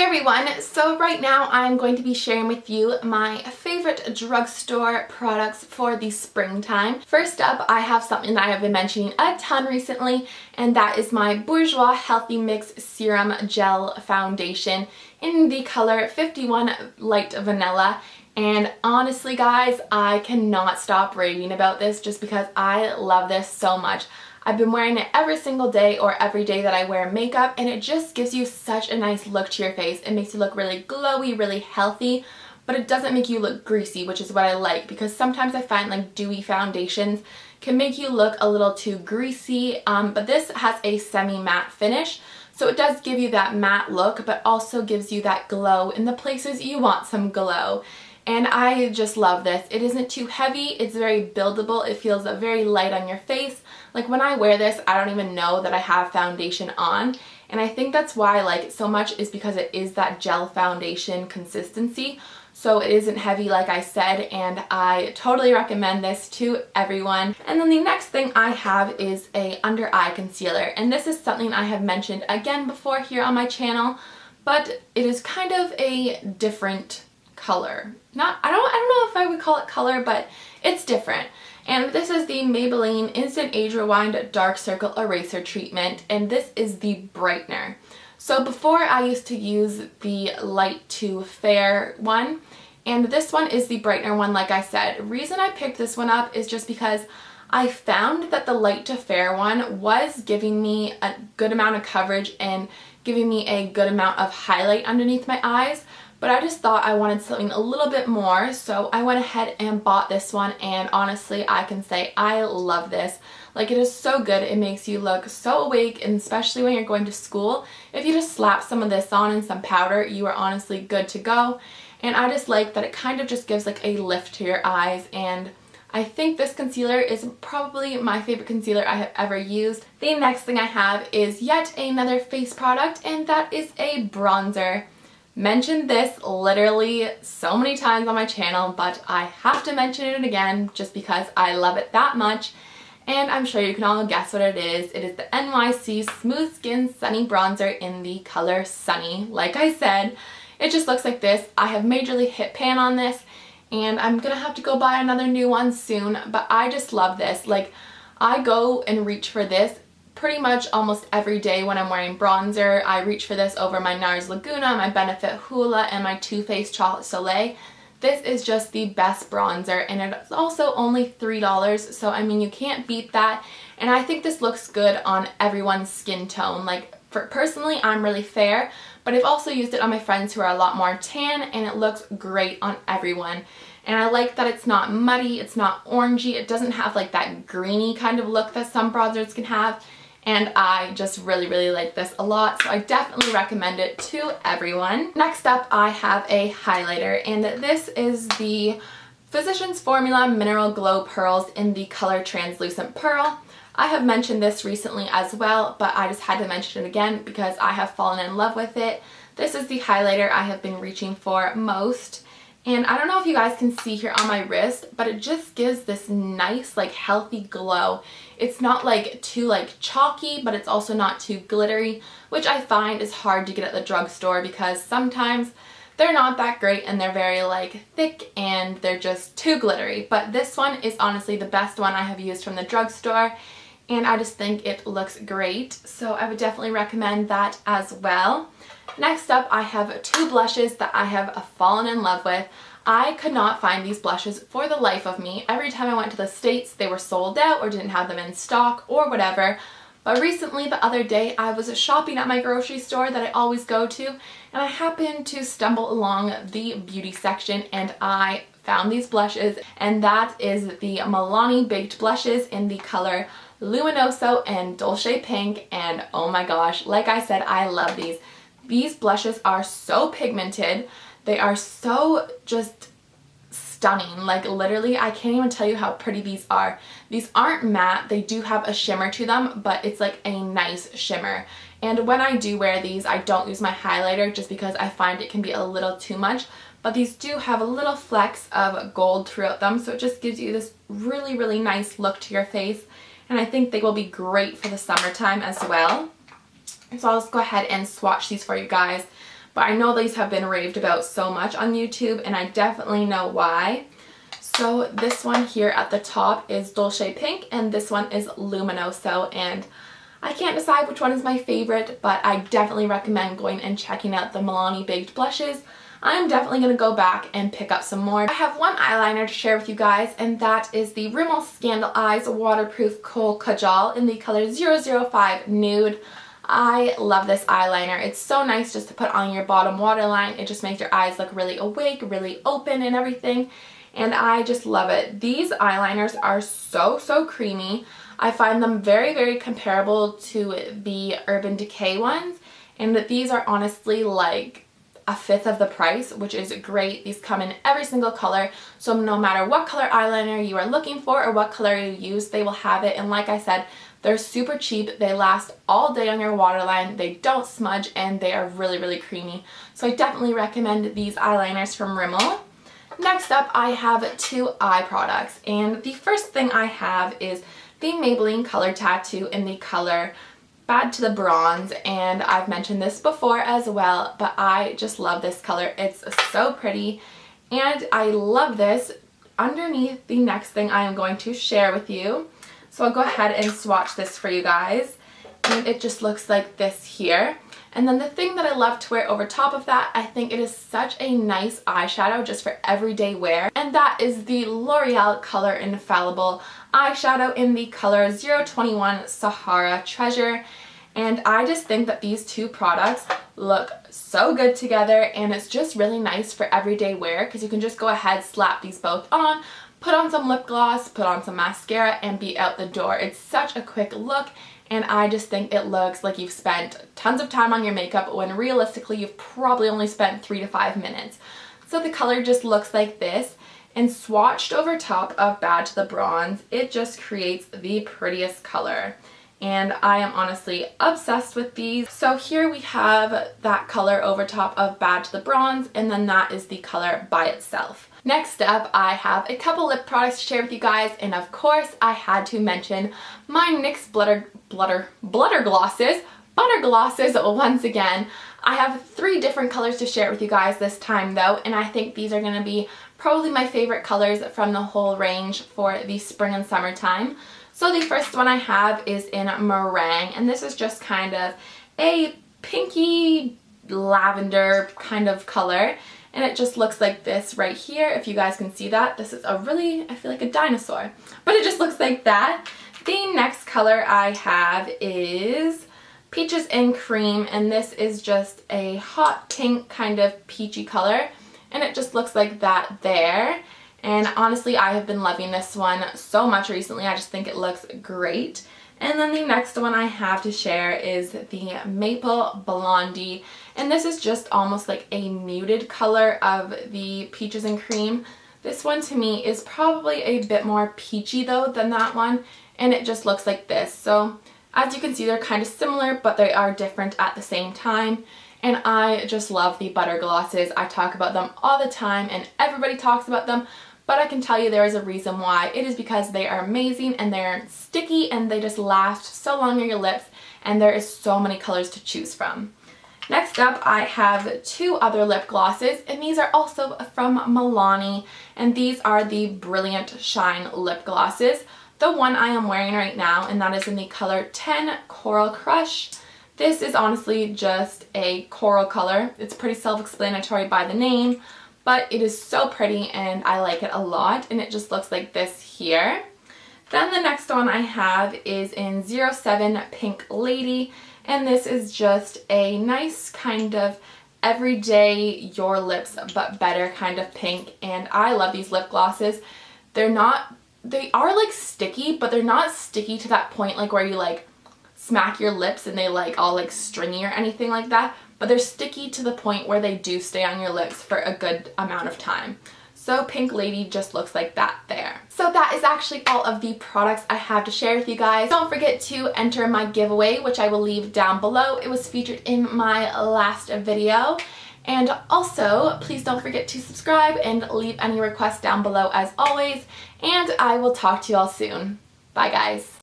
everyone, so right now I'm going to be sharing with you my favorite drugstore products for the springtime. First up, I have something that I have been mentioning a ton recently, and that is my Bourjois Healthy Mix Serum Gel Foundation in the color 51 Light Vanilla. And honestly guys, I cannot stop raving about this just because I love this so much. I've been wearing it every single day or every day that I wear makeup, and it just gives you such a nice look to your face. It makes you look really glowy, really healthy, but it doesn't make you look greasy, which is what I like, because sometimes I find like dewy foundations can make you look a little too greasy, but this has a semi-matte finish. So it does give you that matte look, but also gives you that glow in the places you want some glow. And I just love this. It isn't too heavy, it's very buildable, it feels very light on your face. Like when I wear this, I don't even know that I have foundation on. And I think that's why I like it so much, is because it is that gel foundation consistency. So it isn't heavy like I said, and I totally recommend this to everyone. And then the next thing I have is a under eye concealer. And this is something I have mentioned again before here on my channel, but it is kind of a different color. I don't know if I would call it color, but it's different. And this is the Maybelline Instant Age Rewind Dark Circle Eraser Treatment, and this is the brightener. So before I used to use the light to fair one, and this one is the brightener one like I said. The reason I picked this one up is just because I found that the light to fair one was giving me a good amount of coverage and giving me a good amount of highlight underneath my eyes. But I just thought I wanted something a little bit more, so I went ahead and bought this one, and honestly I can say I love this. Like, it is so good. It makes you look so awake, and especially when you're going to school. If you just slap some of this on and some powder, you are honestly good to go. And I just like that it kind of just gives like a lift to your eyes, and I think this concealer is probably my favorite concealer I have ever used. The next thing I have is yet another face product, and that is a bronzer. Mentioned this literally so many times on my channel, but I have to mention it again just because I love it that much. And I'm sure you can all guess what it is. It is the NYC Smooth Skin Sunny Bronzer in the color Sunny. Like I said, it just looks like this. I have majorly hit pan on this, and I'm gonna have to go buy another new one soon, but I just love this. Like, I go and reach for this pretty much almost every day when I'm wearing bronzer. I reach for this over my NARS Laguna, my Benefit Hoola, and my Too Faced Chocolate Soleil. This is just the best bronzer, and it's also only $3, so I mean, you can't beat that. And I think this looks good on everyone's skin tone. Like, personally, I'm really fair, but I've also used it on my friends who are a lot more tan, and it looks great on everyone. And I like that it's not muddy, it's not orangey, it doesn't have like that greeny kind of look that some bronzers can have. And I just really like this a lot, so I definitely recommend it to everyone. Next up, I have a highlighter, and this is the Physicians Formula Mineral Glow Pearls in the color Translucent Pearl. I have mentioned this recently as well, but I just had to mention it again because I have fallen in love with it. This is the highlighter I have been reaching for most. And I don't know if you guys can see here on my wrist, but it just gives this nice, like, healthy glow. It's not like too like chalky, but it's also not too glittery, which I find is hard to get at the drugstore because sometimes they're not that great and they're very like thick and they're just too glittery. But this one is honestly the best one I have used from the drugstore, and I just think it looks great. So I would definitely recommend that as well. Next up, I have two blushes that I have fallen in love with. I could not find these blushes for the life of me. Every time I went to the States, they were sold out or didn't have them in stock or whatever. But recently, the other day, I was shopping at my grocery store that I always go to, and I happened to stumble along the beauty section, and I found these blushes, and that is the Milani Baked Blushes in the color Luminoso and Dolce Pink. And oh my gosh, like I said, I love these. These blushes are so pigmented. They are so just stunning. Like, literally, I can't even tell you how pretty these are. These aren't matte. They do have a shimmer to them, but it's like a nice shimmer. And when I do wear these, I don't use my highlighter just because I find it can be a little too much. But these do have a little flecks of gold throughout them, so it just gives you this really nice look to your face. And I think they will be great for the summertime as well. So I'll just go ahead and swatch these for you guys. but I know these have been raved about so much on YouTube, and I definitely know why. So this one here at the top is Dolce Pink, and this one is Luminoso, and I can't decide which one is my favorite, but I definitely recommend going and checking out the Milani Baked Blushes. I'm definitely going to go back and pick up some more. I have one eyeliner to share with you guys, and that is the Rimmel Scandal Eyes Waterproof Kohl Kajal in the color 005 Nude. I love this eyeliner. It's so nice just to put on your bottom waterline. It just makes your eyes look really awake, really open and everything. And I just love it. These eyeliners are so creamy. I find them very comparable to the Urban Decay ones. And these are honestly like a fifth of the price, which is great. These come in every single color, so no matter what color eyeliner you are looking for or what color you use, they will have it. And like I said, they're super cheap. They last all day on your waterline. They don't smudge, and they are really creamy. So I definitely recommend these eyeliners from Rimmel. Next up, I have two eye products, and the first thing I have is the Maybelline Color Tattoo in the color Bad to the Bronze, and I've mentioned this before as well, but I just love this color. It's so pretty, and I love this underneath the next thing I am going to share with you. So I'll go ahead and swatch this for you guys, and it just looks like this here. And then the thing that I love to wear over top of that, I think it is such a nice eyeshadow just for everyday wear, and that is the L'Oreal Color Infallible eyeshadow in the color 021 Sahara Treasure. And I just think that these two products look so good together, and it's just really nice for everyday wear because you can just go ahead, slap these both on, put on some lip gloss, put on some mascara, and be out the door. It's such a quick look, and I just think it looks like you've spent tons of time on your makeup when realistically you've probably only spent 3 to 5 minutes. So the color just looks like this, and swatched over top of Bad to the Bronze, it just creates the prettiest color. And I am honestly obsessed with these. So here we have that color over top of Bad to the Bronze, and then that is the color by itself. Next up, I have a couple lip products to share with you guys, and of course I had to mention my NYX Butter Glosses once again. I have 3 different colors to share with you guys this time though, and I think these are going to be probably my favorite colors from the whole range for the spring and summertime. So the first one I have is in Meringue, and this is just kind of a pinky lavender kind of color, and it just looks like this right here. If you guys can see that, this is a really, I feel like a dinosaur, but it just looks like that. The next color I have is Peaches and Cream, and this is just a hot pink kind of peachy color, and it just looks like that there. And honestly, I have been loving this one so much recently. I just think it looks great. And then the next one I have to share is the Maple Blondie, and this is just almost like a muted color of the Peaches and Cream. This one to me is probably a bit more peachy though than that one, and it just looks like this. So as you can see, they're kind of similar, but they are different at the same time. And I just love the butter glosses. I talk about them all the time, and everybody talks about them, but I can tell you there is a reason why. It is because they are amazing, and they're sticky, and they just last so long on your lips, and there is so many colors to choose from. Next up, I have 2 other lip glosses, and these are also from Milani, and these are the Brilliant Shine lip glosses. The one I am wearing right now, and that is in the color 10 Coral Crush. This is honestly just a coral color. It's pretty self-explanatory by the name, but it is so pretty and I like it a lot, and it just looks like this here. Then the next one I have is in 07 Pink Lady, and this is just a nice kind of everyday your lips but better kind of pink, and I love these lip glosses. They are like sticky, but they're not sticky to that point like where you like smack your lips and they like all like stringy or anything like that, but they're sticky to the point where they do stay on your lips for a good amount of time. So Pink Lady just looks like that there. So that is actually all of the products I have to share with you guys. Don't forget to enter my giveaway, which I will leave down below. It was featured in my last video. And also, please don't forget to subscribe and leave any requests down below as always. And I will talk to you all soon. Bye guys.